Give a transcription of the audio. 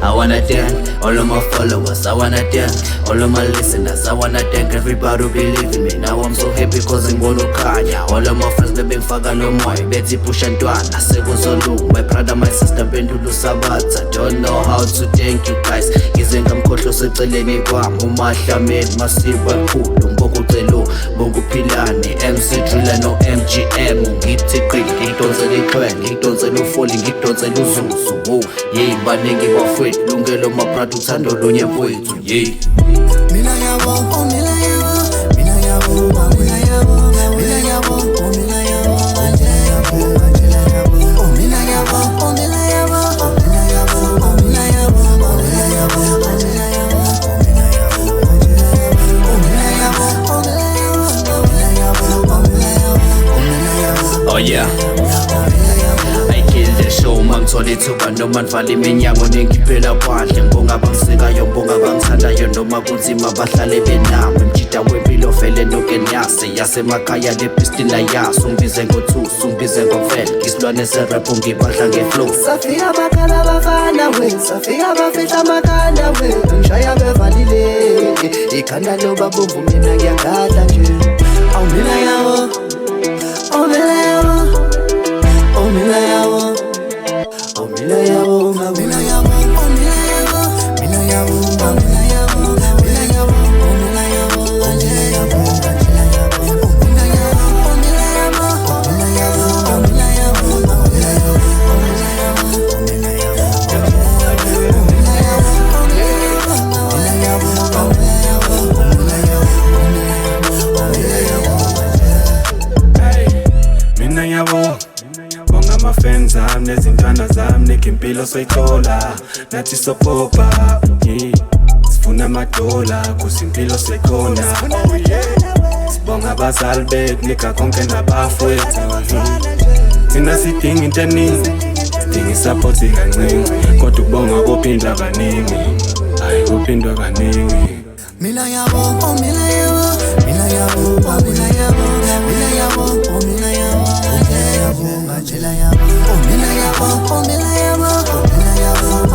I wanna thank all of my followers, I wanna thank all of my listeners, I wanna thank everybody who believe in me. Now I'm so happy cause ngibona ukhanya. All of my friends bebengifaka no moya, bethi pusha ntwana sekuzolunga. My brother, my sister mpendulo sabatha. Don't know how to thank you guys. Ngize ngamkhohlo seceleni kwami uMahlameni Masiba Khulu Mbokucelo Bokuphilane MC Driller no MGM ngithi qili ngidonsela iqhwele ngidonsela ufoli ngidonsela uzuzu hey baningi bafethu lungelo mabrada uthando lonye mfowethu hey mina yabo mina yabo mina yabo mina yabo mina yabo mina yabo mina yabo mina yabo mina yabo mina yabo mina yabo oh yeah I killed the show mangithola ithuba noma ngivala iminyango nengiphela phandle ngibonga abangisekayo ngibonga abangithandayo noma kunzima bahlale benami imjida wempilo vele nokenyase yasemakhaya lebhistina yaso ungibize ngothusi ungibize ngomfele ngisilwane serap ngibadla ngeflow safika abakhala abafana we safika abafihla amakhanda we ngishaya bevalile ikhanda lobabomvu mina ngiyagada nje awu mina yabo oh mina yabo oh mina yabo oh mina yabo mina yabo oh mina yabo mina yabo mina yabo mina yabo oh mina yabo mina yabo mina yabo oh mina yabo oh mina yabo oh mina yabo oh mina yabo oh mina yabo oh mina mina yabo bonga amafans ami nezintwana zami nekimpilo soyithola nathi sopopa sifuna amadola kuzimpilo sekhona sibonga abazali bethu nika konke nabafowethu thina sidinga into eningi sidinga isupport kancane kodwa ukubonga kophinda kaningi hayi kuphindwa kaningi mina yabo oh mina yabo mina yabo oh mina yabo mina yabo oh mina yabo ngajela yabo oh mina yabo oh mina yabo oh mina yabo